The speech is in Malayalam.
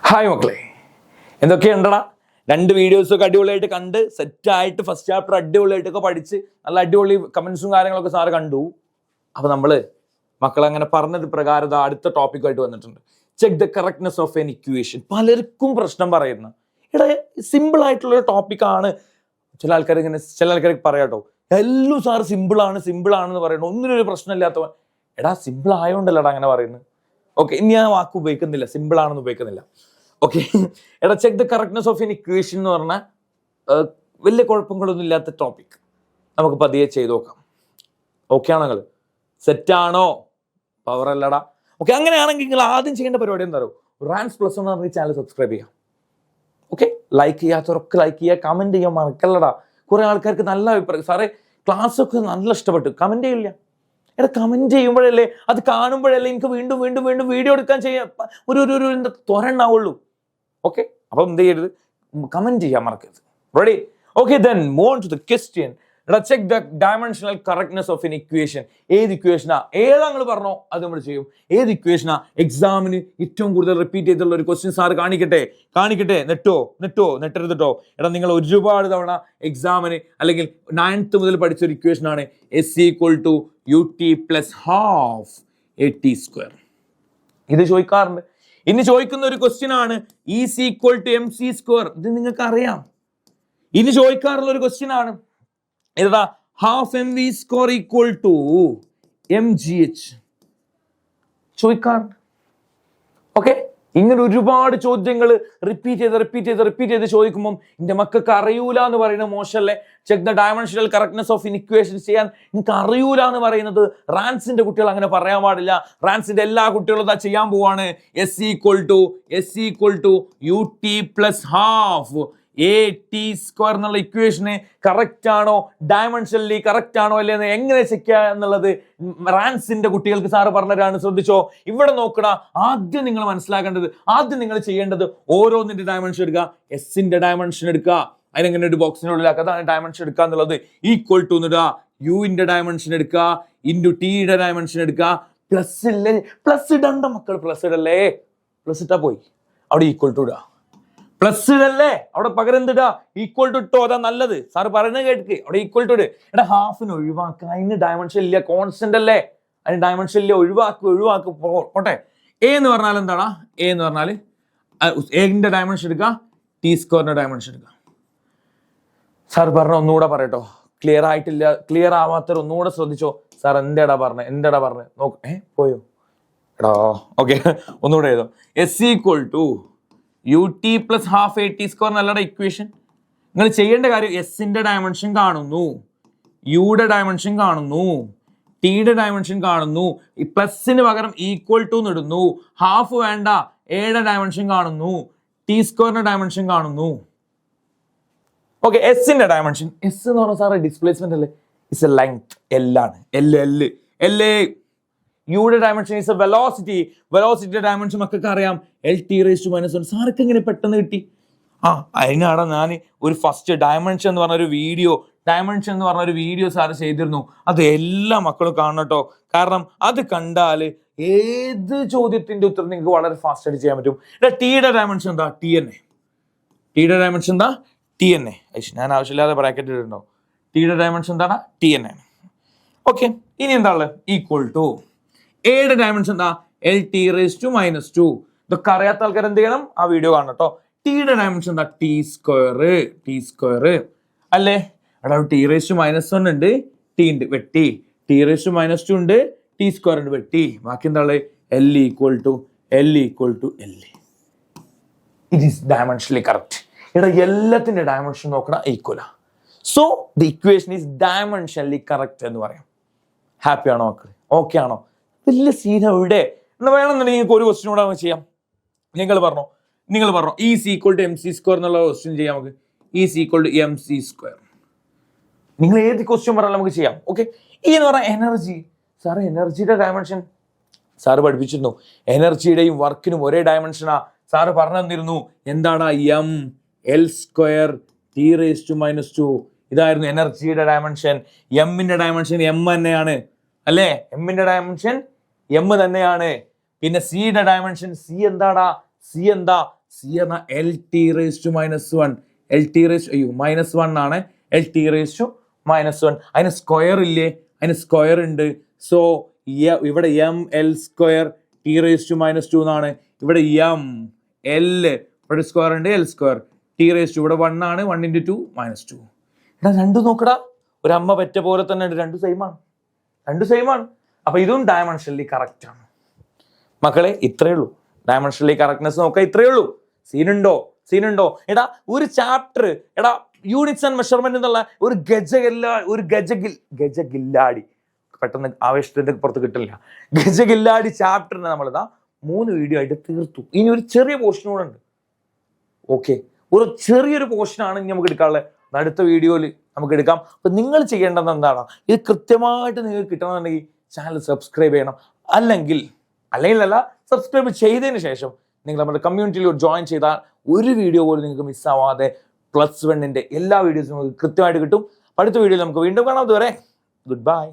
ഹായ് മക്കളെ, എന്തൊക്കെയുണ്ടടാ? 2 വീഡിയോസൊക്കെ അടിപൊളിയായിട്ട് കണ്ട് സെറ്റായിട്ട് ഫസ്റ്റ് ചാപ്റ്റർ അടിപൊളിയായിട്ടൊക്കെ പഠിച്ച് നല്ല അടിപൊളി കമൻസും കാര്യങ്ങളൊക്കെ സാറ് കണ്ടു. അപ്പോൾ നമ്മൾ മക്കളങ്ങനെ പറഞ്ഞത് പ്രകാരം അടുത്ത ടോപ്പിക്കായിട്ട് വന്നിട്ടുണ്ട്. Check the correctness of an equation. പലർക്കും പ്രശ്നം പറയുന്ന സിമ്പിൾ ആയിട്ടുള്ളൊരു ടോപ്പിക്കാണ്. ചില ആൾക്കാർ പറയാട്ടോ, എല്ലാം സാറ് സിമ്പിളാണെന്ന് പറയണം, ഒന്നിനൊരു പ്രശ്നമില്ലാത്തവൻ. സിമ്പിൾ ആയതുകൊണ്ടല്ലടാ അങ്ങനെ പറയുന്നത്. ഓക്കെ, ഇനി ഞാൻ വാക്ക് ഉപയോഗിക്കുന്നില്ല, സിമ്പിൾ ആണെന്ന് ഉപയോഗിക്കുന്നില്ല. Okay, check the correctness of an equation എന്ന് പറഞ്ഞാൽ വലിയ കുഴപ്പങ്ങളൊന്നും ഇല്ലാത്ത ടോപ്പിക്. നമുക്ക് പതിയെ ചെയ്ത് നോക്കാം. ഓക്കെ ആണോ? നിങ്ങൾ സെറ്റാണോ? പവർ അല്ലടാ. ഓക്കെ, അങ്ങനെയാണെങ്കിൽ നിങ്ങൾ ആദ്യം ചെയ്യേണ്ട പരിപാടി എന്താ? റാൻസ് പ്ലസ് എന്ന് പറഞ്ഞ ചാനൽ സബ്സ്ക്രൈബ് ചെയ്യാം. ഓക്കെ, ലൈക്ക് ചെയ്യാത്തവരൊക്കെ ലൈക്ക് ചെയ്യുക, കമന്റ് ചെയ്യാൻ മറക്കല്ലടാ. കുറെ ആൾക്കാർക്ക് നല്ല അഭിപ്രായം, സാറേ ക്ലാസ്സൊക്കെ നല്ല ഇഷ്ടപ്പെട്ടു, കമന്റ് ചെയ്യില്ല. കമന്റ് ചെയ്യുമ്പോഴല്ലേ, അത് കാണുമ്പോഴല്ലേ എനിക്ക് വീണ്ടും വീണ്ടും വീണ്ടും വീഡിയോ എടുക്കാൻ ചെയ്യാൻ ഒരു എന്താ ത്വരണ്ടാവുള്ളൂ. ഓക്കെ, അപ്പം എന്ത് ചെയ്യരുത്, കമന്റ് ചെയ്യാൻ മറക്കരുത്. Ready? Okay, then move on to the question. Check the dimensional correctness of an equation. ഏത് ഇക്വേഷനാ, ഏതാ നിങ്ങൾ പറഞ്ഞോ അത് നമ്മൾ ചെയ്യും. ഏത് ഇക്വേഷനാ എക്സാമിന് ഏറ്റവും കൂടുതൽ റിപ്പീറ്റ് ചെയ്തുള്ള ഒരു ക്വസ്റ്റ്യൻ സാർ കാണിക്കട്ടെ. നെട്ടരുത് കേട്ടോ. നിങ്ങൾ ഒരുപാട് തവണ എക്സാമിന് അല്ലെങ്കിൽ 9th മുതൽ പഠിച്ചൊരു ഇക്വേഷനാണ് S=UT + ½ AT². ഇത് ചോദിക്കാറുണ്ട്. ഇനി ചോദിക്കുന്ന ഒരു ക്വസ്റ്റ്യൻ ആണ് E=MC². ഇത് നിങ്ങൾക്ക് അറിയാം. ഇനി ചോദിക്കാറുള്ള ഒരു ക്വസ്റ്റ്യൻ ആണ് ഏതാ? ½ mv²=mgh. ചോദിക്കാറുണ്ട്. ഓക്കെ, ഇങ്ങനെ ഒരുപാട് ചോദ്യങ്ങൾ റിപ്പീറ്റ് ചെയ്ത് ചോദിക്കുമ്പോൾ എന്റെ മക്കൾക്ക് അറിയൂല എന്ന് പറയുന്നത് മോശമല്ലേ? Check the dimensional correctness of equation ചെയ്യാൻ എനിക്ക് അറിയൂല എന്ന് പറയുന്നത് റാൻസിന്റെ കുട്ടികൾ അങ്ങനെ പറയാൻ പാടില്ല. റാൻസിന്റെ എല്ലാ കുട്ടികളും ഇതാ ചെയ്യാൻ പോവാണ്. S=UT + ½ AT² എന്നുള്ള ഇക്വേഷന് കറക്റ്റ് ആണോ, ഡയമെൻഷനലി കറക്റ്റ് ആണോ അല്ലേന്ന് എങ്ങനെ ചെക്ക് ചെയ്യുക എന്നുള്ളത് റാൻസിന്റെ കുട്ടികൾക്ക് സാറ് പറഞ്ഞതാണ്. ശ്രദ്ധിച്ചോ, ഇവിടെ നോക്കണ. ആദ്യം നിങ്ങൾ മനസ്സിലാക്കേണ്ടത്, ആദ്യം നിങ്ങൾ ചെയ്യേണ്ടത് ഓരോന്നിന്റെ ഡയമെൻഷൻ എടുക്കുക. എസിന്റെ ഡയമെൻഷൻ എടുക്കുക, അതിനെങ്ങനെ ഒരു ബോക്സിനുള്ളിലാക്കുക, അതാണ് ഡയമെൻഷൻ എടുക്കുക എന്നുള്ളത്. ഈക്വൽ ടു എന്നിടുക, യുവിന്റെ ഡയമെൻഷൻ എടുക്കുക, ഇൻറ്റു ടിയുടെ ഡയമെൻഷൻ എടുക്കുക. പ്ലസ് ഇടണ്ട മക്കൾ, പ്ലസ് ഇടല്ലേ. പ്ലസ് ഇട്ടാ പോയി, അവിടെ ഈക്വൽ ടു ഇടുക. പ്ലസ് ഇടല്ലേ, അവിടെ പകരം എന്തിടാ? ഈക്വൽ ടു ഇട്ടോ, അതാ നല്ലത്. സാറ് പറയുന്നത് കേൾക്ക്, അവിടെ ഈക്വൽ ടു ഇട്. ഹാഫിന് ഒഴിവാക്കുക, അതിന് ഡയമെൻഷൻ ഇല്ല, കോൺസ്റ്റന്റ് അല്ലേ, അതിന് ഡയമെൻഷൻ ഇല്ല. ഒഴിവാക്ക് പോട്ടെ. എ എന്ന് പറഞ്ഞാൽ എന്താടാ? എ എന്ന് പറഞ്ഞാൽ എന്റെ ഡയമെൻഷൻ എടുക്കുക, T² ഡയമെൻഷൻ എടുക്കുക. സാർ പറഞ്ഞ ഒന്നുകൂടെ പറയട്ടോ, ക്ലിയർ ആയിട്ടില്ല, ക്ലിയർ ആവാത്തവർ ഒന്നുകൂടെ ശ്രദ്ധിച്ചോ. സാർ എന്താടാ പറഞ്ഞത് നോക്ക്. പോയോ ഓക്കെ, ഒന്നുകൂടെ എഴുതോ. S=UT + ½ AT² എന്നല്ലട equation. നിങ്ങൾ ചെയ്യേണ്ട കാര്യം, എസിന്റെ ഡയമെൻഷൻ കാണുന്നു, യുടെ ഡയമെൻഷൻ കാണുന്നു, ടിയുടെ ഡയമെൻഷൻ കാണുന്നു. ഈ പ്ലസിന് പകരം ഈക്വൽ ടു ഇടുന്നു. ഹാഫ് വേണ്ട, എയുടെ ഡയമെൻഷൻ കാണുന്നു, T² ഡയമെൻഷൻ കാണുന്നു. ഓക്കെ, എസിന്റെ ഡയമെൻഷൻ. എസ് എന്ന് പറഞ്ഞാൽ സാറേ ഡിസ്പ്ലേസ്മെന്റ് അല്ലേ, ഇറ്റ്സ് എ ലെങ്ത്, L ആണ്. L. യുടെ ഡയമെൻഷൻ ഇസ് എ വെലോസിറ്റി. വെലോസിറ്റിയുടെ ഡയമെൻഷൻ മക്കൾക്ക് അറിയാം, LT⁻⁻1. സാർക്ക് എങ്ങനെ പെട്ടെന്ന് കിട്ടി? അതിനാണ് ഞാൻ ഒരു ഫസ്റ്റ് ഡയമെൻഷൻ എന്ന് പറഞ്ഞ ഒരു വീഡിയോ സാറ് ചെയ്തിരുന്നു. അത് എല്ലാ മക്കളും കാണട്ടോ. കാരണം അത് കണ്ടാൽ ഏത് ചോദ്യത്തിന്റെ ഉത്തരം നിങ്ങൾക്ക് വളരെ ഫാസ്റ്റ് ആയിട്ട് ചെയ്യാൻ പറ്റും. ടിയുടെ ഡയമെൻഷൻ എന്താ? ടിയുടെ ഡയമെൻഷൻ എന്താ? TNA. ഞാൻ ആവശ്യമില്ലാതെ ബ്രാക്കറ്റ് ഇട്ടുണ്ടോ? ടിയുടെ ഡയമെൻഷൻ എന്താണ്? TNA. ഓക്കെ, ഇനി എന്താ ഉള്ളത്? ഈക്വൽ ടു എയുടെ ഡയമെൻഷൻ എന്താ? LT⁻². ഇതൊക്കെ അറിയാത്ത ആൾക്കാർ എന്ത് ചെയ്യണം? ആ വീഡിയോ കാണണം കേട്ടോ. ടിയുടെ ഡയമെൻഷൻ എന്താ? T² അല്ലേ? T⁻⁻1 ഉണ്ട്, ടി ഉണ്ട്, വെട്ടി. T⁻⁻2 ഉണ്ട്, T² ഉണ്ട്, വെട്ടി. ബാക്കി എന്താ ഉള്ളത്? L = L. It is dimensionally correct. എല്ലാത്തിന്റെ ഡയമെൻഷൻ നോക്കണം, ഈക്വലാ. So the equation is dimensionally correct എന്ന് പറയാം. ഹാപ്പി ആണോ മക്കളെ? ഓക്കെ ആണോ? വലിയ സീൻ എവിടെ എന്ന് വേണമെന്നുണ്ടെങ്കിൽ നിങ്ങൾക്ക് ഒരു ക്വസ്റ്റ്യൻ കൂടെ ചെയ്യാം. നിങ്ങൾ പറഞ്ഞോ E=MC² എന്നുള്ള ക്വസ്റ്റ്യൻ ചെയ്യാം നമുക്ക്. E=MC². നിങ്ങൾ ഏത് ക്വസ്റ്റ്യൻ പറഞ്ഞാൽ നമുക്ക് ചെയ്യാം. ഓക്കെ, ഈ എന്ന് പറഞ്ഞാൽ എനർജി. സാറ് എനർജിയുടെ ഡയമെൻഷൻ സാറ് പഠിപ്പിച്ചിരുന്നു. എനർജിയുടെയും വർക്കിനും ഒരേ ഡയമെൻഷനാ സാറ് പറഞ്ഞു തന്നിരുന്നു. എന്താടാ? mL² T⁻². ഇതായിരുന്നു എനർജിയുടെ ഡയമെൻഷൻ. എമ്മിന്റെ ഡയമെൻഷൻ M തന്നെയാണ് അല്ലേ? എമ്മിന്റെ ഡയമെൻഷൻ M തന്നെയാണ്. പിന്നെ സിയുടെ ഡയമെൻഷൻ സി എന്താടാ? സി എന്ന എൽ ടി റേസ് ടു -1, -1 ആണ് LT⁻⁻1. അതിന് സ്ക്വയർ ഇല്ലേ? അതിന് സ്ക്വയർ ഉണ്ട്. സോ ഇവിടെ ML² T⁻2 എന്നാണ്. ഇവിടെ ML ഇവിടെ സ്ക്വയർ ഉണ്ട്, L² T⁻2 ഇവിടെ 1 ആണ്. 1 × 2 -2. എടാ രണ്ടും നോക്കടാ, ഒരു അമ്മ പെറ്റ പോലെ തന്നെ ഉണ്ട്. രണ്ടും സെയിം ആണ്. അപ്പൊ ഇതും ഡയമെൻഷനലി കറക്റ്റ് ആണ് മക്കളെ. ഇത്രയേ ഉള്ളൂ. ഡയമെൻഷനലി കറക്റ്റ്നെസ് നോക്കാം, ഇത്രയേ ഉള്ളൂ. സീനുണ്ടോ? എടാ ഒരു ചാപ്റ്റർ, എടാ യൂണിറ്റ്സ് ആൻഡ് മെഷർമെന്റ് എന്നുള്ള ഒരു ഗജഗില്ലാടി, പെട്ടെന്ന് ആവേശത്തിന്റെ പുറത്ത് കിട്ടില്ല, ഗജഗില്ലാടി ചാപ്റ്ററിനെ നമ്മളിതാ 3 വീഡിയോ ആയിട്ട് തീർത്തു. ഇനി ഒരു ചെറിയ പോർഷൻ കൂടെ ഉണ്ട്. ഓക്കെ, ഒരു ചെറിയൊരു പോർഷനാണ് ഇനി നമുക്ക് എടുക്കാനുള്ളത്. അടുത്ത വീഡിയോയിൽ നമുക്ക് എടുക്കാം. അപ്പൊ നിങ്ങൾ ചെയ്യേണ്ടത് എന്താണ്? ഇത് കൃത്യമായിട്ട് നിങ്ങൾക്ക് കിട്ടണമെന്നുണ്ടെങ്കിൽ ചാനൽ സബ്സ്ക്രൈബ് ചെയ്യണം. അല്ലെങ്കിൽ സബ്സ്ക്രൈബ് ചെയ്തതിന് ശേഷം നിങ്ങൾ നമ്മുടെ കമ്മ്യൂണിറ്റിയിൽ ജോയിൻ ചെയ്താൽ ഒരു വീഡിയോ പോലും നിങ്ങൾക്ക് മിസ്സാവാതെ +1 എല്ലാ വീഡിയോസും നമുക്ക് കൃത്യമായിട്ട് കിട്ടും. അടുത്ത വീഡിയോയിൽ നമുക്ക് വീണ്ടും കാണാം. അതുവരെ ഗുഡ് ബൈ.